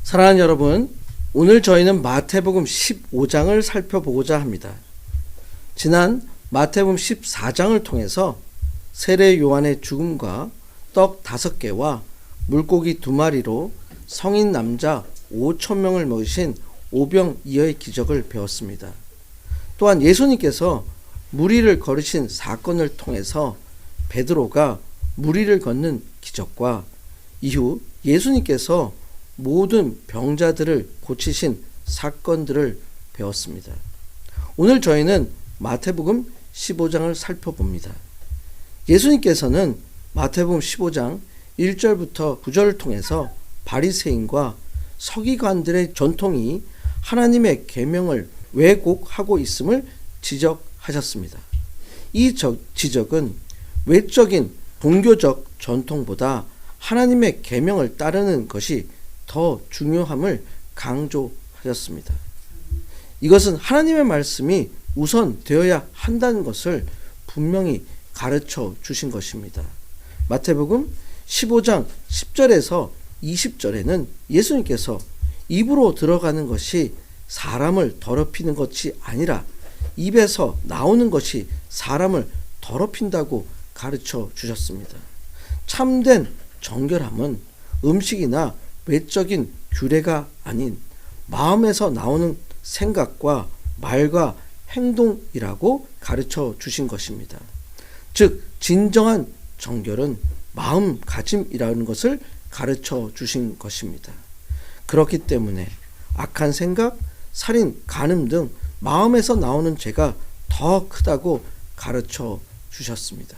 사랑하는 여러분, 오늘 저희는 마태복음 15장을 살펴보고자 합니다. 지난 마태복음 14장을 통해서 세례 요한의 죽음과 떡 5개와 물고기 2마리로 성인 남자 5,000명을 먹이신 오병이어의 기적을 배웠습니다. 또한 예수님께서 무리를 걸으신 사건을 통해서 베드로가 무리를 걷는 기적과 이후 예수님께서 모든 병자들을 고치신 사건들을 배웠습니다. 오늘 저희는 마태복음 15장을 살펴봅니다. 예수님께서는 마태복음 15장 1절부터 9절을 통해서 바리새인과 서기관들의 전통이 하나님의 계명을 왜곡하고 있음을 지적하셨습니다. 이 지적은 외적인 종교적 전통보다 하나님의 계명을 따르는 것이 더 중요함을 강조하셨습니다. 이것은 하나님의 말씀이 우선 되어야 한다는 것을 분명히 가르쳐 주신 것입니다. 마태복음 15장 10절에서 20절에는 예수님께서 입으로 들어가는 것이 사람을 더럽히는 것이 아니라 입에서 나오는 것이 사람을 더럽힌다고 가르쳐 주셨습니다. 참된 정결함은 음식이나 외적인 규례가 아닌 마음에서 나오는 생각과 말과 행동이라고 가르쳐 주신 것입니다. 즉 진정한 정결은 마음가짐이라는 것을 가르쳐 주신 것입니다. 그렇기 때문에 악한 생각, 살인, 간음 등 마음에서 나오는 죄가 더 크다고 가르쳐 주셨습니다.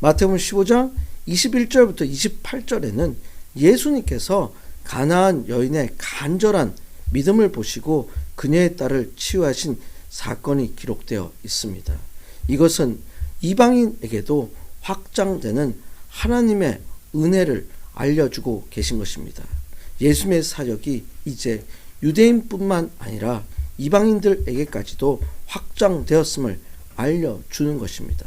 마태복음 15장 21절부터 28절에는 예수님께서 가나안 여인의 간절한 믿음을 보시고 그녀의 딸을 치유하신 사건이 기록되어 있습니다. 이것은 이방인에게도 확장되는 하나님의 은혜를 알려주고 계신 것입니다. 예수님의 사역이 이제 유대인뿐만 아니라 이방인들에게까지도 확장되었음을 알려주는 것입니다.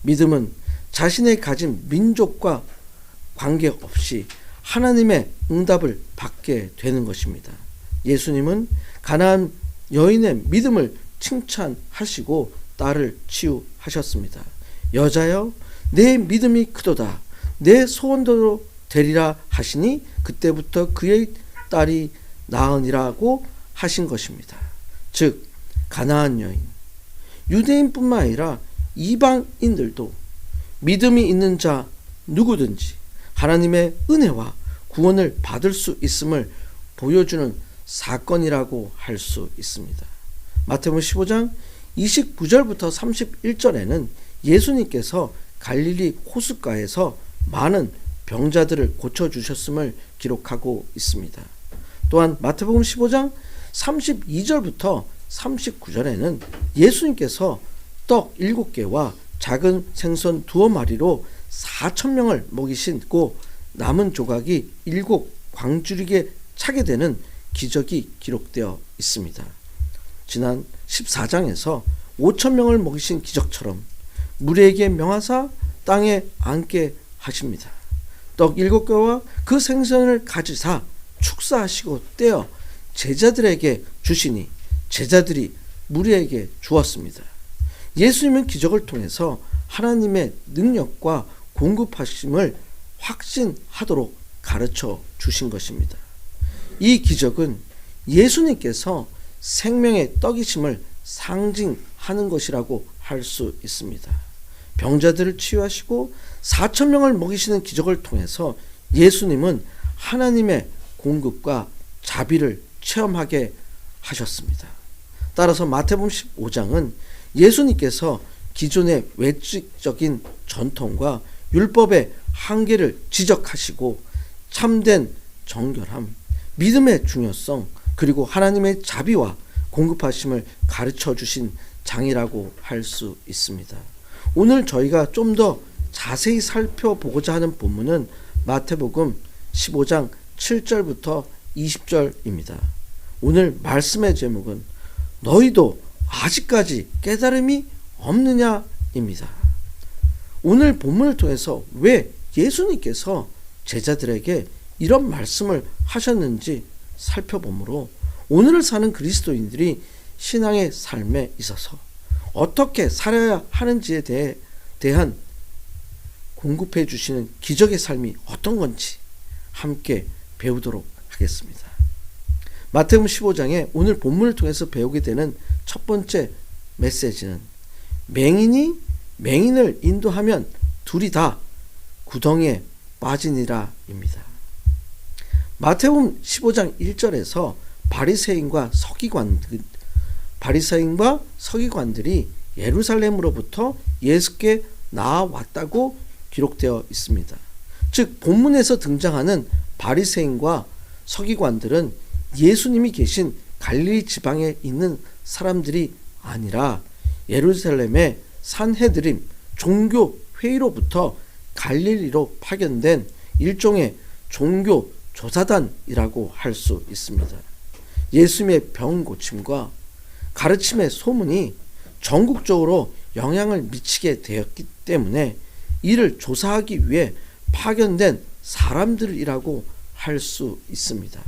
믿음은 자신의 가진 민족과 관계없이 하나님의 응답을 받게 되는 것입니다. 예수님은 가나안 여인의 믿음을 칭찬하시고 딸을 치유하셨습니다. 여자여 내 믿음이 크도다 내 소원대로 되리라 하시니 그때부터 그의 딸이 나으니라고 하신 것입니다. 즉 가나안 여인, 유대인뿐만 아니라 이방인들도 믿음이 있는 자 누구든지 하나님의 은혜와 구원을 받을 수 있음을 보여주는 사건이라고 할 수 있습니다. 마태복음 15장 29절부터 31절에는 예수님께서 갈릴리 호숫가에서 많은 병자들을 고쳐주셨음을 기록하고 있습니다. 또한 마태복음 15장 32절부터 39절에는 예수님께서 떡 7개와 작은 생선 2마리로 4,000명을 먹이시고 남은 조각이 7 광주리에 차게 되는 기적이 기록되어 있습니다. 지난 14장에서 5,000명을 먹이신 기적처럼 무리에게 명하사 땅에 앉게 하십니다. 떡 7개와 그 생선을 가지사 축사하시고 떼어 제자들에게 주시니 제자들이 무리에게 주었습니다. 예수님은 기적을 통해서 하나님의 능력과 공급하심을 확신하도록 가르쳐 주신 것입니다. 이 기적은 예수님께서 생명의 떡이심을 상징하는 것이라고 할 수 있습니다. 병자들을 치유하시고 4,000명을 먹이시는 기적을 통해서 예수님은 하나님의 공급과 자비를 체험하게 하셨습니다. 따라서 마태복음 15장은 예수님께서 기존의 외적인 전통과 율법의 한계를 지적하시고 참된 정결함, 믿음의 중요성, 그리고 하나님의 자비와 공급하심을 가르쳐 주신 장이라고 할 수 있습니다. 오늘 저희가 좀 더 자세히 살펴보고자 하는 본문은 마태복음 15장 7절부터 20절입니다. 오늘 말씀의 제목은 너희도 아직까지 깨달음이 없느냐입니다. 오늘 본문을 통해서 왜 예수님께서 제자들에게 이런 말씀을 하셨는지 살펴보므로 오늘을 사는 그리스도인들이 신앙의 삶에 있어서 어떻게 살아야 하는지에 대한 공급해 주시는 기적의 삶이 어떤 건지 함께 배우도록 하겠습니다. 마태복음 15장에 오늘 본문을 통해서 배우게 되는 첫 번째 메시지는 맹인이 맹인을 인도하면 둘이 다 구덩이에 빠지니라입니다. 마태복음 15장 1절에서 바리새인과 서기관들이 예루살렘으로부터 예수께 나아왔다고 기록되어 있습니다. 즉 본문에서 등장하는 바리새인과 서기관들은 예수님이 계신 갈릴리 지방에 있는 사람들이 아니라 예루살렘의 산헤드림 종교 회의로부터 갈릴리로 파견된 일종의 종교 조사단이라고 할 수 있습니다. 예수님의 병 고침과 가르침의 소문이 전국적으로 영향을 미치게 되었기 때문에 이를 조사하기 위해 파견된 사람들이라고 할 수 있습니다.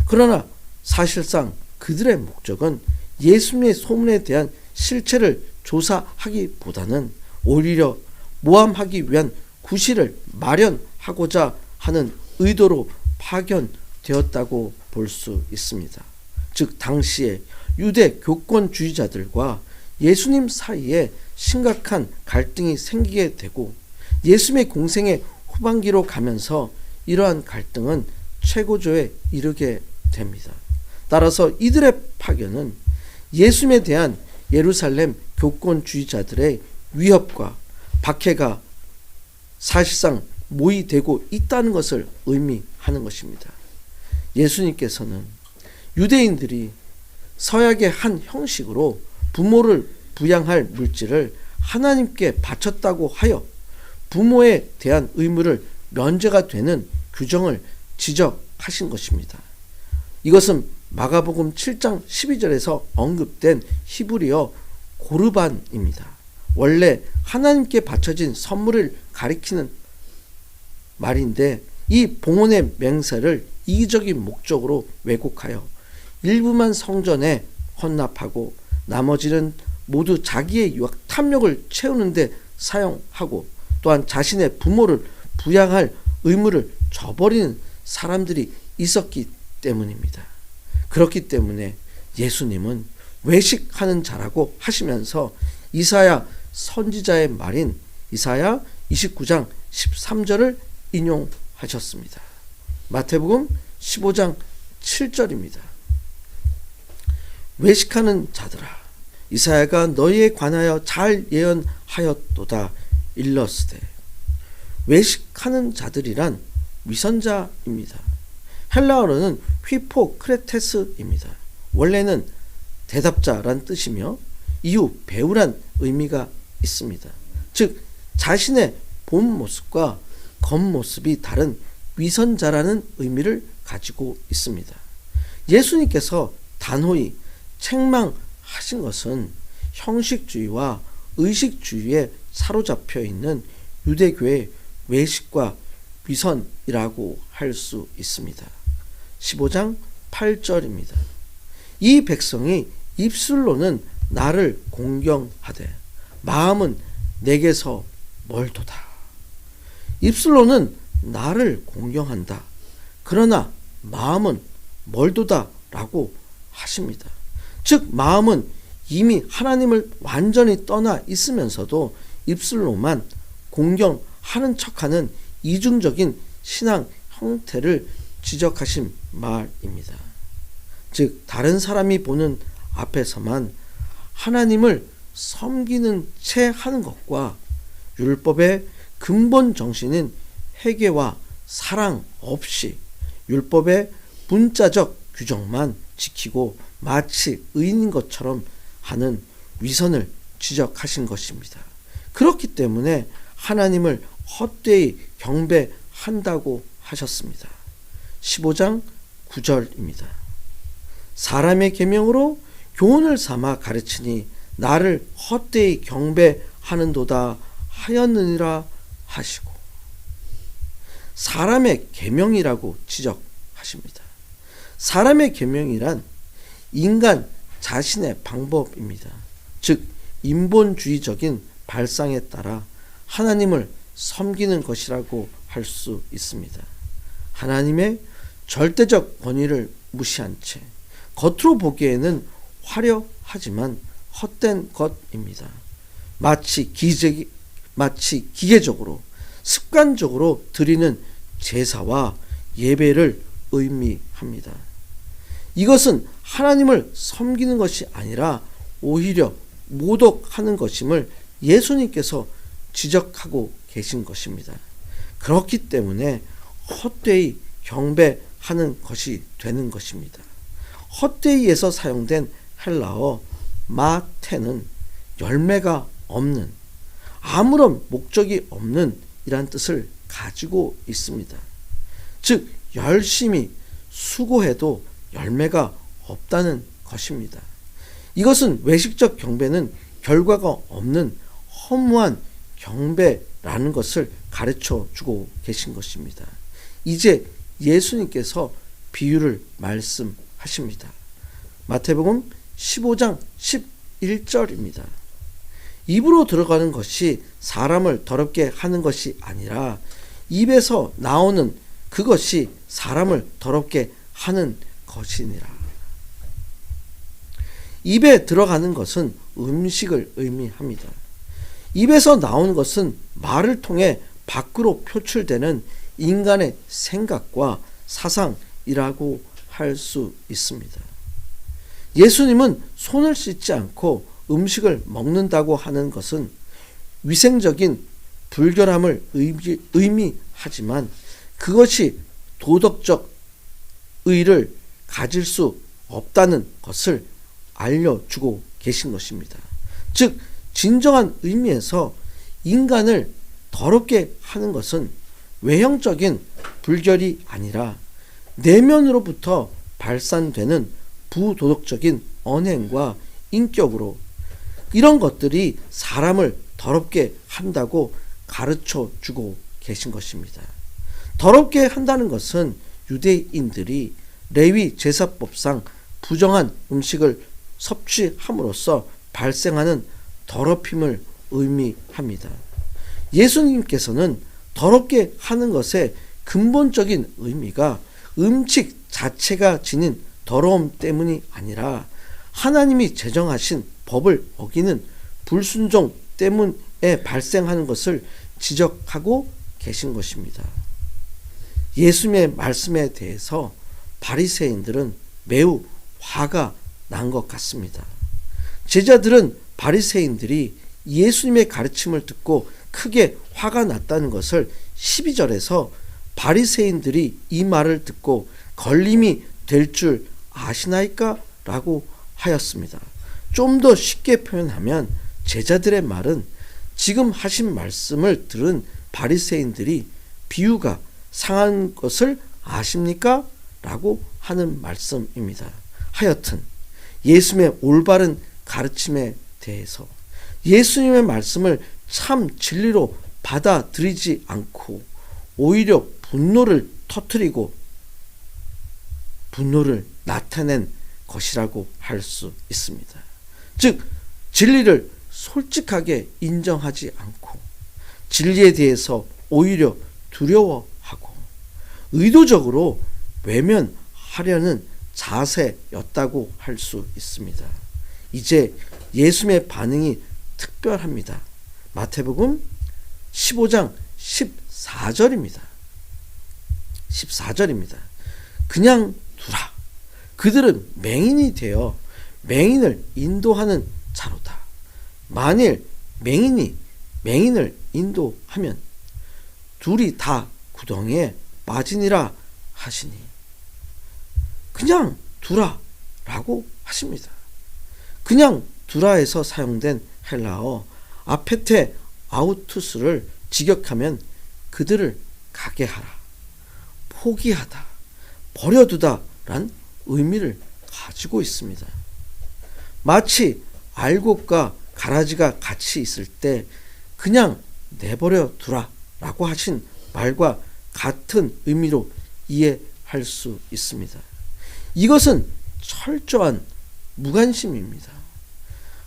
그러나 사실상 그들의 목적은 예수님의 소문에 대한 실체를 조사하기보다는 오히려 모함하기 위한 구실을 마련하고자 하는 의도로 파견되었다고 볼 수 있습니다. 즉 당시에 유대 교권주의자들과 예수님 사이에 심각한 갈등이 생기게 되고 예수님의 공생의 후반기로 가면서 이러한 갈등은 최고조에 이르게 됩니다. 따라서 이들의 파견은 예수님에 대한 예루살렘 교권주의자들의 위협과 박해가 사실상 모의되고 있다는 것을 의미하는 것입니다. 예수님께서는 유대인들이 서약의 한 형식으로 부모를 부양할 물질을 하나님께 바쳤다고 하여 부모에 대한 의무를 면제가 되는 규정을 지적하신 것입니다. 이것은 마가복음 7장 12절에서 언급된 히브리어 고르반입니다. 원래 하나님께 바쳐진 선물을 가리키는 말인데 이 봉헌의 맹세를 이기적인 목적으로 왜곡하여 일부만 성전에 헌납하고 나머지는 모두 자기의 유학 탐욕을 채우는 데 사용하고 또한 자신의 부모를 부양할 의무를 저버리는 사람들이 있었기 때문입니다. 그렇기 때문에 예수님은 외식하는 자라고 하시면서 이사야 선지자의 말인 이사야 29장 13절을 인용하셨습니다. 마태복음 15장 7절입니다. 외식하는 자들아 이사야가 너희에 관하여 잘 예언하였도다 일러스되. 외식하는 자들이란 위선자입니다. 헬라어로는 휘포크레테스입니다. 원래는 대답자란 뜻이며 이후 배우란 의미가 있습니다. 즉 자신의 본 모습과 겉모습이 다른 위선자라는 의미를 가지고 있습니다. 예수님께서 단호히 책망하신 것은 형식주의와 의식주의에 사로잡혀 있는 유대교의 외식과 위선이라고 할 수 있습니다. 15장 8절입니다. 이 백성이 입술로는 나를 공경하되 마음은 내게서 멀도다. 입술로는 나를 공경한다. 그러나 마음은 멀도다 라고 하십니다. 즉 마음은 이미 하나님을 완전히 떠나 있으면서도 입술로만 공경하는 척하는 이중적인 신앙 형태를 지적하신 말입니다. 즉 다른 사람이 보는 앞에서만 하나님을 섬기는 채 하는 것과 율법의 근본 정신인 회개와 사랑 없이 율법의 문자적 규정만 지키고 마치 의인인 것처럼 하는 위선을 지적하신 것입니다. 그렇기 때문에 하나님을 헛되이 경배한다고 하셨습니다. 15장 9절입니다. 사람의 계명으로 교훈을 삼아 가르치니 나를 헛되이 경배하는도다 하였느니라 하시고, 사람의 계명이라고 지적하십니다. 사람의 계명이란 인간 자신의 방법입니다. 즉 인본주의적인 발상에 따라 하나님을 섬기는 것이라고 할 수 있습니다. 하나님의 절대적 권위를 무시한 채 겉으로 보기에는 화려하지만 헛된 것입니다. 마치 기계적으로 습관적으로 드리는 제사와 예배를 의미합니다. 이것은 하나님을 섬기는 것이 아니라 오히려 모독하는 것임을 예수님께서 지적하고 계신 것입니다. 그렇기 때문에 헛되이 경배하는 것이 되는 것입니다. 헛되이에서 사용된 헬라어 마테는 열매가 없는, 아무런 목적이 없는 이란 뜻을 가지고 있습니다. 즉 열심히 수고해도 열매가 없다는 것입니다. 이것은 외식적 경배는 결과가 없는 허무한 경배라는 것을 가르쳐 주고 계신 것입니다. 이제 예수님께서 비유를 말씀하십니다. 마태복음 15장 11절입니다. 입으로 들어가는 것이 사람을 더럽게 하는 것이 아니라 입에서 나오는 그것이 사람을 더럽게 하는 것이니라. 입에 들어가는 것은 음식을 의미합니다. 입에서 나오는 것은 말을 통해 밖으로 표출되는 인간의 생각과 사상이라고 할 수 있습니다. 예수님은 손을 씻지 않고 음식을 먹는다고 하는 것은 위생적인 불결함을 의미하지만 그것이 도덕적 의의를 가질 수 없다는 것을 알려주고 계신 것입니다. 즉 진정한 의미에서 인간을 더럽게 하는 것은 외형적인 불결이 아니라 내면으로부터 발산되는 부도덕적인 언행과 인격으로 이런 것들이 사람을 더럽게 한다고 가르쳐 주고 계신 것입니다. 더럽게 한다는 것은 유대인들이 레위 제사법상 부정한 음식을 섭취함으로써 발생하는 더럽힘을 의미합니다. 예수님께서는 더럽게 하는 것의 근본적인 의미가 음식 자체가 지닌 더러움 때문이 아니라 하나님이 제정하신 법을 어기는 불순종 때문에 발생하는 것을 지적하고 계신 것입니다. 예수님의 말씀에 대해서 바리새인들은 매우 화가 난 것 같습니다. 제자들은 바리새인들이 예수님의 가르침을 듣고 크게 화가 났다는 것을 12절에서 바리새인들이 이 말을 듣고 걸림이 될 줄 아시나이까? 라고 하였습니다. 좀 더 쉽게 표현하면 제자들의 말은 지금 하신 말씀을 들은 바리새인들이 비유가 상한 것을 아십니까? 라고 하는 말씀입니다. 하여튼 예수님의 올바른 가르침에 대해서 예수님의 말씀을 참 진리로 받아들이지 않고 오히려 분노를 터뜨리고 분노를 나타낸 것이라고 할 수 있습니다. 즉 진리를 솔직하게 인정하지 않고 진리에 대해서 오히려 두려워하고 의도적으로 외면하려는 자세였다고 할 수 있습니다. 이제 예수님의 반응이 특별합니다. 마태복음 15장 14절입니다. 14절입니다. 그냥 두라. 그들은 맹인이 되어 맹인을 인도하는 자로다. 만일 맹인이 맹인을 인도하면 둘이 다 구덩이에 빠지니라 하시니 그냥 두라 라고 하십니다. 그냥 두라에서 사용된 헬라어 아페테 아우투스를 직역하면 그들을 가게 하라, 포기하다, 버려두다 란 의미를 가지고 있습니다. 마치 알곡과 가라지가 같이 있을 때 그냥 내버려 두라 라고 하신 말과 같은 의미로 이해할 수 있습니다. 이것은 철저한 무관심입니다.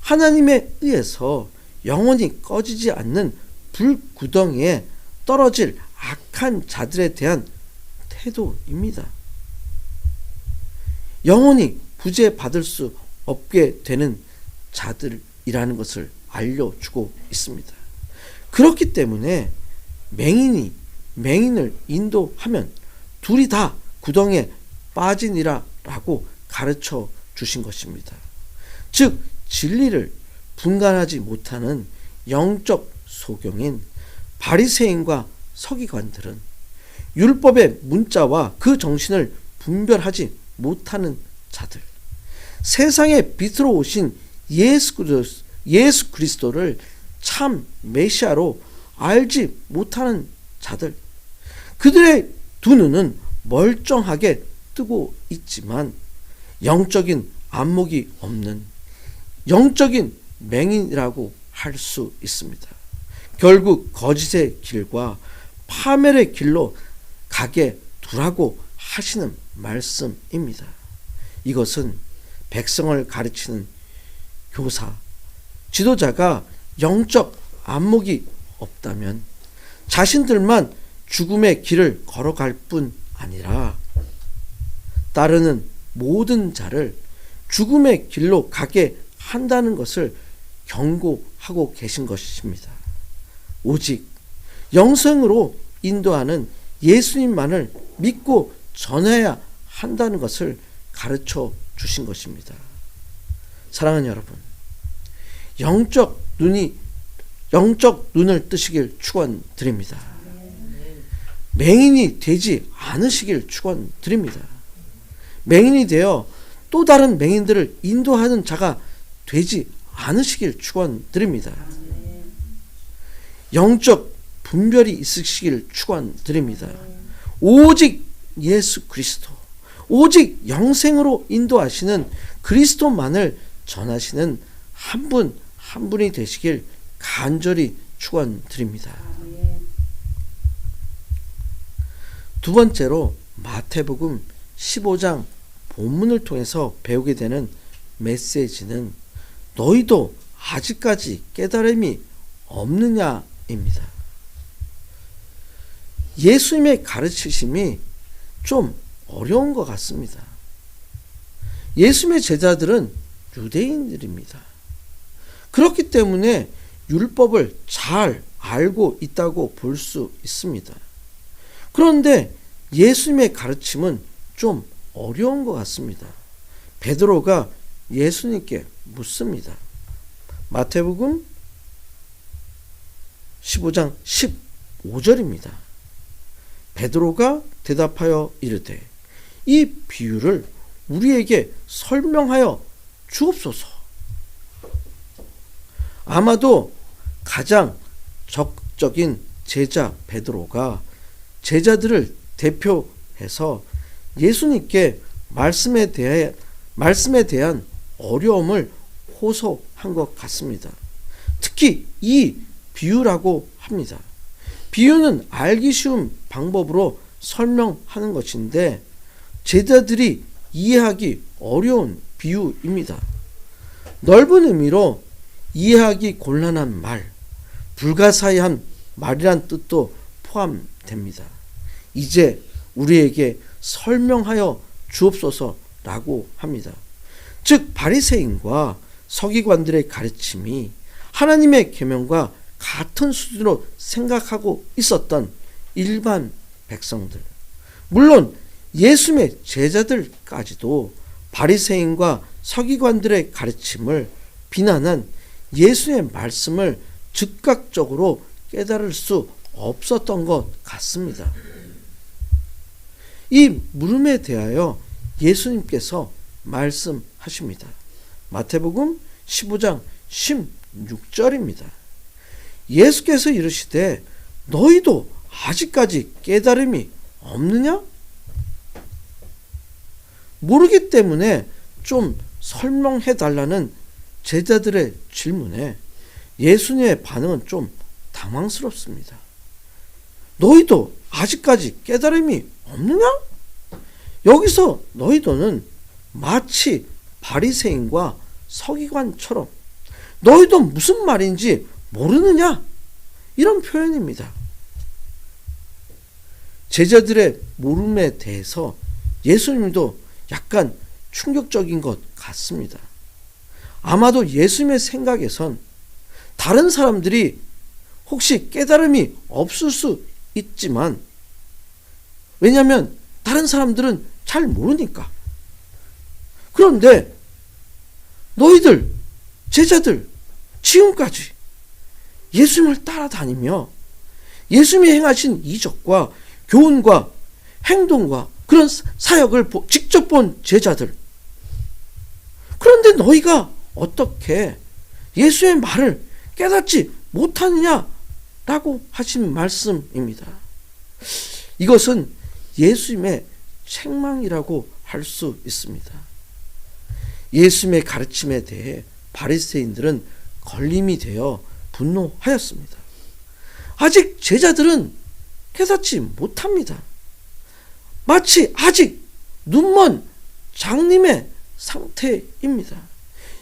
하나님에 의해서 영원히 꺼지지 않는 불구덩이에 떨어질 악한 자들에 대한 태도입니다. 영원히 구제받을 수 없게 되는 자들이라는 것을 알려주고 있습니다. 그렇기 때문에 맹인이 맹인을 인도하면 둘이 다 구덩이에 빠지니라 라고 가르쳐 주신 것입니다. 즉 진리를 분간하지 못하는 영적 소경인 바리새인과 서기관들은 율법의 문자와 그 정신을 분별하지 못하는 자들, 세상의 빛으로 오신 예수 그리스도를 참 메시아로 알지 못하는 자들, 그들의 두 눈은 멀쩡하게 뜨고 있지만 영적인 안목이 없는 영적인 맹인이라고 할 수 있습니다. 결국 거짓의 길과 파멸의 길로 가게 두라고 하시는 말씀입니다. 이것은 백성을 가르치는 교사, 지도자가 영적 안목이 없다면 자신들만 죽음의 길을 걸어갈 뿐 아니라 따르는 모든 자를 죽음의 길로 가게 한다는 것을 경고하고 계신 것입니다. 오직 영생으로 인도하는 예수님만을 믿고 전해야 한다는 것을 가르쳐 주신 것입니다. 사랑하는 여러분, 영적 눈을 뜨시길 축원드립니다. 맹인이 되지 않으시길 축원드립니다. 맹인이 되어 또 다른 맹인들을 인도하는 자가 되지 않으시길 축원드립니다. 영적 분별이 있으시길 축원드립니다. 오직 예수 그리스도, 오직 영생으로 인도하시는 그리스도만을 전하시는 한 분 한 분이 되시길 간절히 축원드립니다. 두 번째로 마태복음 15장 본문을 통해서 배우게 되는 메시지는 너희도 아직까지 깨달음이 없느냐입니다. 예수님의 가르치심이 좀 어려운 것 같습니다. 예수님의 제자들은 유대인들입니다. 그렇기 때문에 율법을 잘 알고 있다고 볼 수 있습니다. 그런데 예수님의 가르침은 좀 어려운 것 같습니다. 베드로가 예수님께 묻습니다. 마태복음 15장 15절입니다. 베드로가 대답하여 이르되 이 비유를 우리에게 설명하여 주옵소서. 아마도 가장 적극적인 제자 베드로가 제자들을 대표해서 예수님께 말씀에 대한 어려움을 호소한 것 같습니다. 특히 이 비유라고 합니다. 비유는 알기 쉬운 방법으로 설명하는 것인데 제자들이 이해하기 어려운 비유입니다. 넓은 의미로 이해하기 곤란한 말, 불가사의한 말이란 뜻도 포함됩니다. 이제 우리에게 설명하여 주옵소서라고 합니다. 즉 바리새인과 서기관들의 가르침이 하나님의 계명과 같은 수준으로 생각하고 있었던 일반 백성들, 물론 예수님의 제자들까지도 바리새인과 서기관들의 가르침을 비난한 예수의 말씀을 즉각적으로 깨달을 수 없었던 것 같습니다. 이 물음에 대하여 예수님께서 말씀하십니다. 마태복음 15장 16절입니다. 예수께서 이르시되 너희도 아직까지 깨달음이 없느냐? 모르기 때문에 좀 설명해 달라는 제자들의 질문에 예수님의 반응은 좀 당황스럽습니다. 너희도 아직까지 깨달음이 없느냐? 여기서 너희도는 마치 바리새인과 서기관처럼 너희도 무슨 말인지 모르느냐? 이런 표현입니다. 제자들의 물음에 대해서 예수님도 약간 충격적인 것 같습니다. 아마도 예수님의 생각에선 다른 사람들이 혹시 깨달음이 없을 수 있지만, 왜냐하면 다른 사람들은 잘 모르니까. 그런데 너희들, 제자들, 지금까지 예수님을 따라다니며 예수님이 행하신 이적과 교훈과 행동과 그런 사역을 직접 본 제자들. 그런데 너희가 어떻게 예수의 말을 깨닫지 못하느냐라고 하신 말씀입니다. 이것은 예수님의 책망이라고 할 수 있습니다. 예수님의 가르침에 대해 바리새인들은 걸림이 되어 분노하였습니다. 아직 제자들은 깨닫지 못합니다. 마치 아직 눈먼 장님의 상태입니다.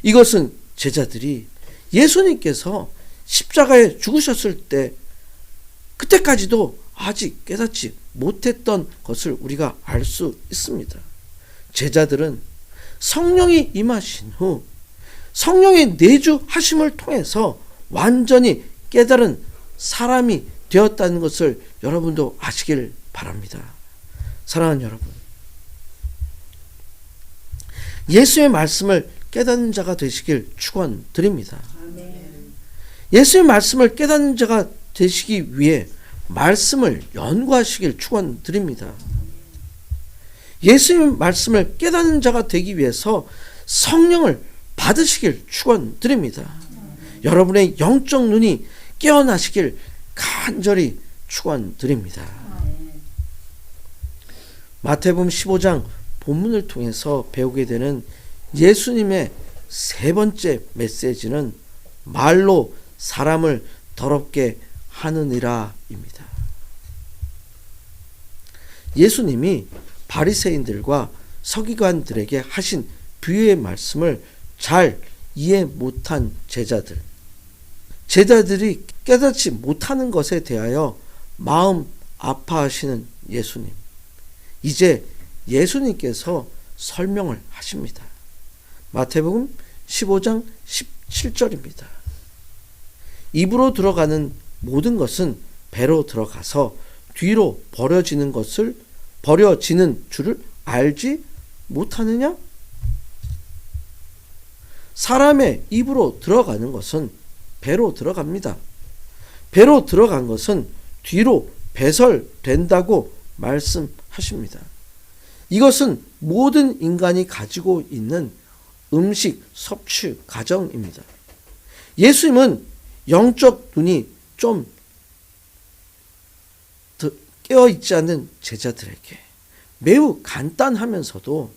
이것은 제자들이 예수님께서 십자가에 죽으셨을 때 그때까지도 아직 깨닫지 못했던 것을 우리가 알 수 있습니다. 제자들은 성령이 임하신 후 성령의 내주하심을 통해서 완전히 깨달은 사람이 되었다는 것을 여러분도 아시길 바랍니다. 사랑하는 여러분, 예수의 말씀을 깨닫는 자가 되시길 축원드립니다. 예수의 말씀을 깨닫는 자가 되시기 위해 말씀을 연구하시길 축원드립니다. 예수의 말씀을 깨닫는 자가 되기 위해서 성령을 받으시길 축원드립니다. 여러분의 영적 눈이 깨어나시길 간절히 축원드립니다. 마태복음 15장 본문을 통해서 배우게 되는 예수님의 세 번째 메시지는 말로 사람을 더럽게 하느니라입니다. 예수님이 바리새인들과 서기관들에게 하신 비유의 말씀을 잘 이해 못한 제자들이 깨닫지 못하는 것에 대하여 마음 아파하시는 예수님. 이제 예수님께서 설명을 하십니다. 마태복음 15장 17절입니다. 입으로 들어가는 모든 것은 배로 들어가서 뒤로 버려지는 줄을 알지 못하느냐? 사람의 입으로 들어가는 것은 배로 들어갑니다. 배로 들어간 것은 뒤로 배설된다고 말씀하십니다. 이것은 모든 인간이 가지고 있는 음식 섭취 과정입니다. 예수님은 영적 눈이 좀 깨어있지 않는 제자들에게 매우 간단하면서도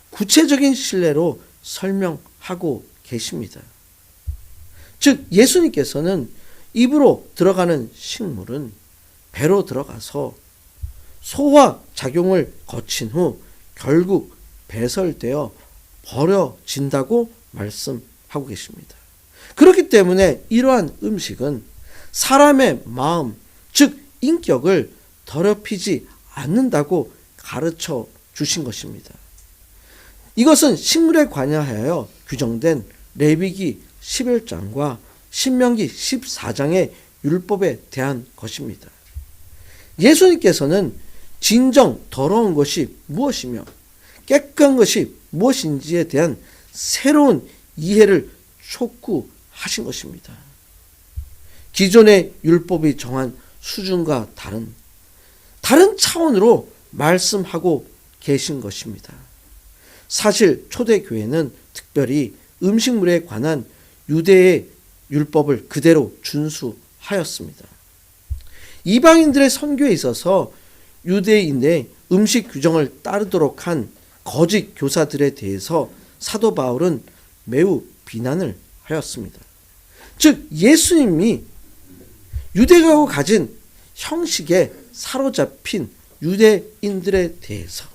구체적인 신뢰로 설명하고 계십니다. 즉 예수님께서는 입으로 들어가는 식물은 배로 들어가서 소화 작용을 거친 후 결국 배설되어 버려진다고 말씀하고 계십니다. 그렇기 때문에 이러한 음식은 사람의 마음, 즉 인격을 더럽히지 않는다고 가르쳐 주신 것입니다. 이것은 식물에 관하여 규정된 레위기 11장과 신명기 14장의 율법에 대한 것입니다. 예수님께서는 진정 더러운 것이 무엇이며 깨끗한 것이 무엇인지에 대한 새로운 이해를 촉구하신 것입니다. 기존의 율법이 정한 수준과 다른 차원으로 말씀하고 계신 것입니다. 사실 초대교회는 특별히 음식물에 관한 유대의 율법을 그대로 준수하였습니다. 이방인들의 선교에 있어서 유대인의 음식 규정을 따르도록 한 거짓 교사들에 대해서 사도 바울은 매우 비난을 하였습니다. 즉 예수님이 유대교가 가진 형식에 사로잡힌 유대인들에 대해서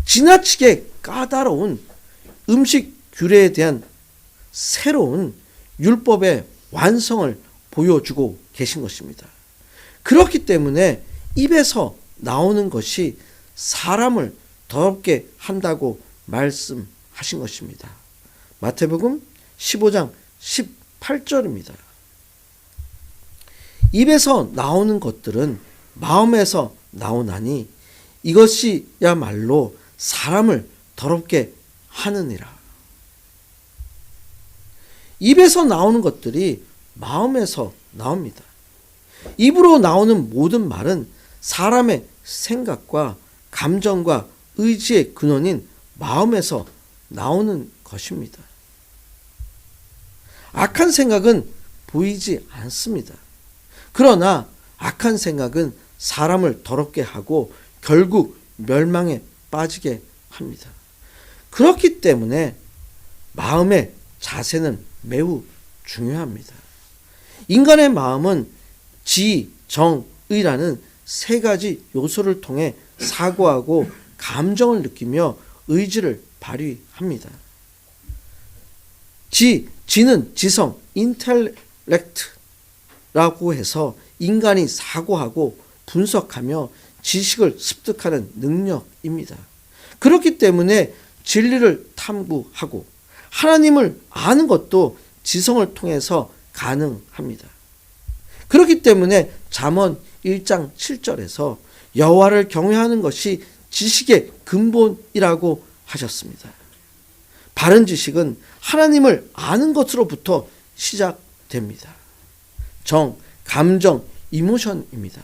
지나치게 까다로운 음식 규례에 대한 새로운 율법의 완성을 보여주고 계신 것입니다. 그렇기 때문에 입에서 나오는 것이 사람을 더럽게 한다고 말씀하신 것입니다. 마태복음 15장 18절입니다. 입에서 나오는 것들은 마음에서 나오나니 이것이야말로 사람을 더럽게 하느니라. 입에서 나오는 것들이 마음에서 나옵니다. 입으로 나오는 모든 말은 사람의 생각과 감정과 의지의 근원인 마음에서 나오는 것입니다. 악한 생각은 보이지 않습니다. 그러나 악한 생각은 사람을 더럽게 하고 결국 멸망에 빠지게 합니다. 그렇기 때문에 마음의 자세는 매우 중요합니다. 인간의 마음은 지, 정, 의라는 세 가지 요소를 통해 사고하고 감정을 느끼며 의지를 발휘합니다. 지는 지성, 인텔렉트라고 해서 인간이 사고하고 분석하며 지식을 습득하는 능력입니다. 그렇기 때문에 진리를 탐구하고 하나님을 아는 것도 지성을 통해서 가능합니다. 그렇기 때문에 잠언 1장 7절에서 여호와를 경외하는 것이 지식의 근본이라고 하셨습니다. 바른 지식은 하나님을 아는 것으로부터 시작됩니다. 정, 감정, 이모션입니다.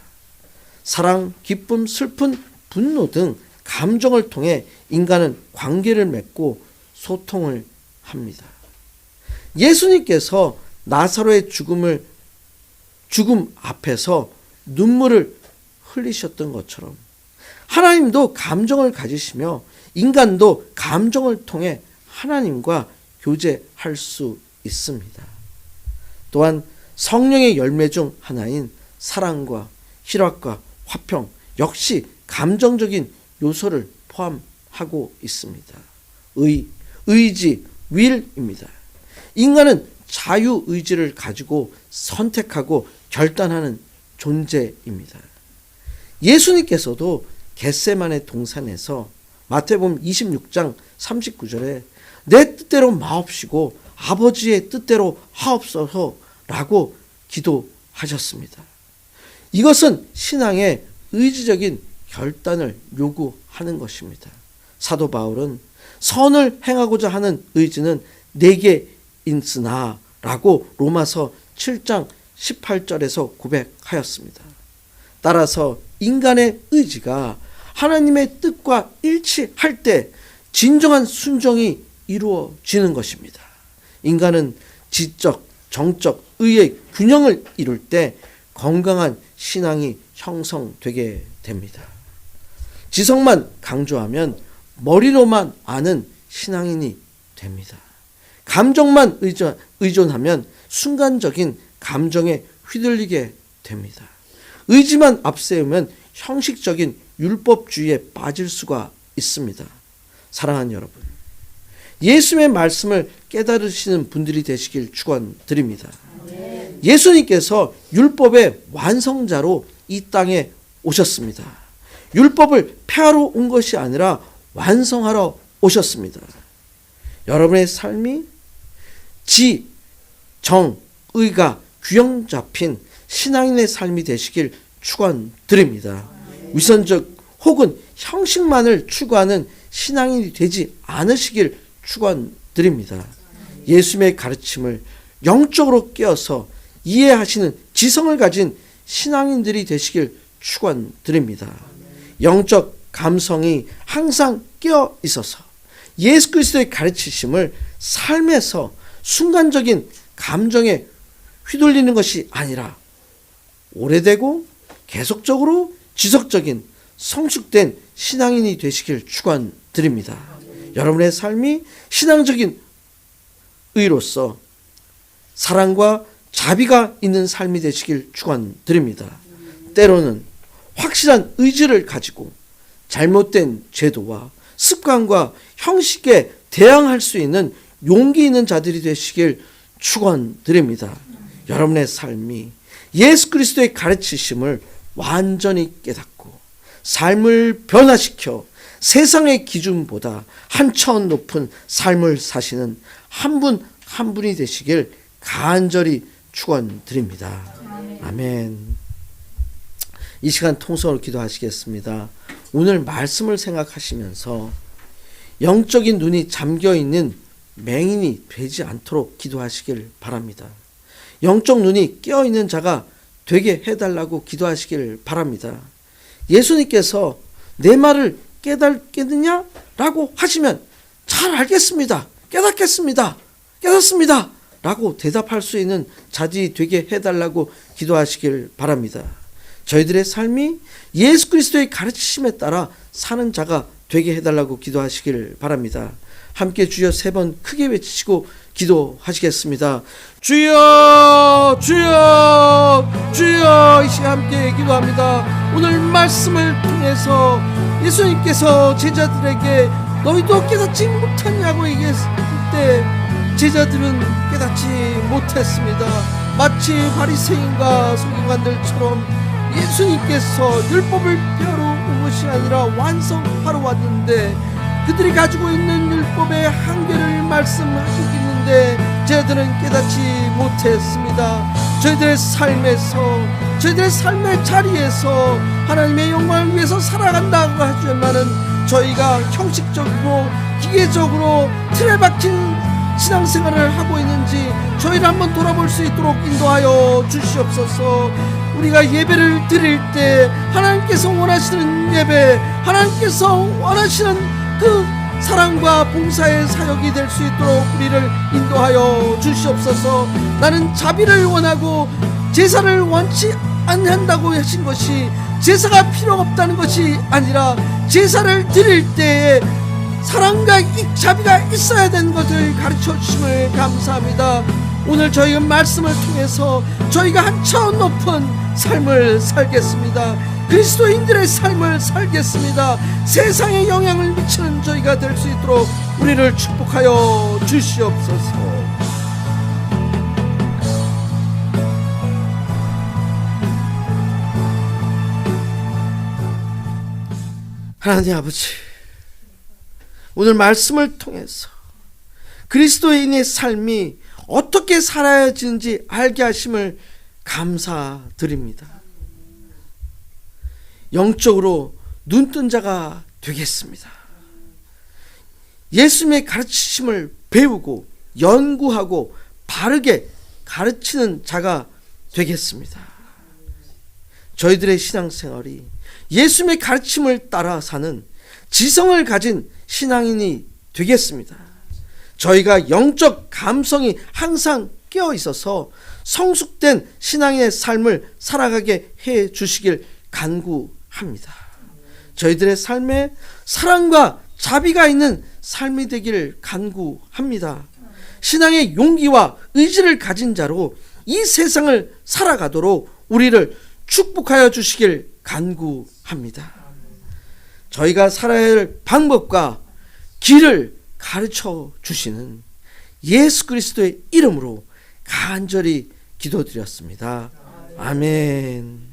사랑, 기쁨, 슬픔, 분노 등 감정을 통해 인간은 관계를 맺고 소통을 합니다. 예수님께서 나사로의 죽음 앞에서 눈물을 흘리셨던 것처럼 하나님도 감정을 가지시며 인간도 감정을 통해 하나님과 교제할 수 있습니다. 또한 성령의 열매 중 하나인 사랑과 희락과 화평 역시 감정적인 요소를 포함하고 있습니다. 의지, will입니다. 인간은 자유의지를 가지고 선택하고 결단하는 존재입니다. 예수님께서도 겟세마네 동산에서 마태복음 26장 39절에 내 뜻대로 마옵시고 아버지의 뜻대로 하옵소서라고 기도하셨습니다. 이것은 신앙의 의지적인 결단을 요구하는 것입니다. 사도 바울은 선을 행하고자 하는 의지는 내게 있으나 라고 로마서 7장 18절에서 고백하였습니다. 따라서 인간의 의지가 하나님의 뜻과 일치할 때 진정한 순종이 이루어지는 것입니다. 인간은 지적, 정적, 의의 균형을 이룰 때 건강한 신앙이 형성되게 됩니다. 지성만 강조하면 머리로만 아는 신앙인이 됩니다. 감정만 의존하면 순간적인 감정에 휘둘리게 됩니다. 의지만 앞세우면 형식적인 율법주의에 빠질 수가 있습니다. 사랑하는 여러분, 예수님의 말씀을 깨달으시는 분들이 되시길 축원드립니다. 예수님께서 율법의 완성자로 이 땅에 오셨습니다. 율법을 폐하러 온 것이 아니라 완성하러 오셨습니다. 여러분의 삶이 지, 정, 의가 균형 잡힌 신앙인의 삶이 되시길 축원드립니다. 위선적 혹은 형식만을 추구하는 신앙인이 되지 않으시길 축원드립니다. 예수님의 가르침을 영적으로 깨어서 이해하시는 지성을 가진 신앙인들이 되시길 축원드립니다. 영적 감성이 항상 깨어 있어서 예수 그리스도의 가르치심을 삶에서 순간적인 감정에 휘둘리는 것이 아니라 오래되고 계속적으로 지속적인 성숙된 신앙인이 되시길 축원드립니다. 여러분의 삶이 신앙적인 의로서 사랑과 자비가 있는 삶이 되시길 축원드립니다. 때로는 확실한 의지를 가지고 잘못된 제도와 습관과 형식에 대항할 수 있는 용기 있는 자들이 되시길 축원드립니다. 여러분의 삶이 예수 그리스도의 가르치심을 완전히 깨닫고 삶을 변화시켜 세상의 기준보다 한 차원 높은 삶을 사시는 한 분 한 분이 되시길 간절히 축원드립니다. 아멘. 이 시간 통성으로 기도하시겠습니다. 오늘 말씀을 생각하시면서 영적인 눈이 잠겨있는 맹인이 되지 않도록 기도하시길 바랍니다. 영적 눈이 깨어있는 자가 되게 해달라고 기도하시길 바랍니다. 예수님께서 내 말을 깨닫겠느냐? 라고 하시면 잘 알겠습니다. 깨닫겠습니다. 깨닫습니다. 라고 대답할 수 있는 자들이 되게 해달라고 기도하시길 바랍니다. 저희들의 삶이 예수 그리스도의 가르치심에 따라 사는 자가 되게 해달라고 기도하시길 바랍니다. 함께 주여 3번 크게 외치시고 기도하시겠습니다. 주여 주여 주여. 이 시간 함께 기도합니다. 오늘 말씀을 통해서 예수님께서 제자들에게 너희도 깨닫지 못하냐고 얘기했을 때 제자들은 깨닫지 못했습니다. 마치 바리새인과 서기관들처럼 예수님께서 율법을 폐하러 온 것이 아니라 완성하러 왔는데 그들이 가지고 있는 율법의 한계를 말씀하고 있는데 제자들은 깨닫지 못했습니다. 저희들의 삶에서 저희들의 삶의 자리에서 하나님의 영광을 위해서 살아간다고 하지만은 저희가 형식적으로 기계적으로 틀에 박힌 신앙생활을 하고 있는지 저희를 한번 돌아볼 수 있도록 인도하여 주시옵소서. 우리가 예배를 드릴 때 하나님께서 원하시는 예배, 하나님께서 원하시는 그 사랑과 봉사의 사역이 될 수 있도록 우리를 인도하여 주시옵소서. 나는 자비를 원하고 제사를 원치 않는다고 하신 것이 제사가 필요 없다는 것이 아니라 제사를 드릴 때에 사랑과 자비가 있어야 되는 것을 가르쳐 주심을 감사합니다. 오늘 저희가 말씀을 통해서 저희가 한 차원 높은 삶을 살겠습니다. 그리스도인들의 삶을 살겠습니다. 세상에 영향을 미치는 저희가 될 수 있도록 우리를 축복하여 주시옵소서. 하나님 아버지, 오늘 말씀을 통해서 그리스도인의 삶이 어떻게 살아야 하는지 알게 하심을 감사드립니다. 영적으로 눈뜬 자가 되겠습니다. 예수님의 가르치심을 배우고 연구하고 바르게 가르치는 자가 되겠습니다. 저희들의 신앙생활이 예수님의 가르침을 따라 사는 지성을 가진 신앙인이 되겠습니다. 저희가 영적 감성이 항상 깨어 있어서 성숙된 신앙의 삶을 살아가게 해 주시길 간구합니다. 저희들의 삶에 사랑과 자비가 있는 삶이 되기를 간구합니다. 신앙의 용기와 의지를 가진 자로 이 세상을 살아가도록 우리를 축복하여 주시길 간구합니다. 저희가 살아야 할 방법과 길을 가르쳐 주시는 예수 그리스도의 이름으로 간절히 기도드렸습니다. 아멘.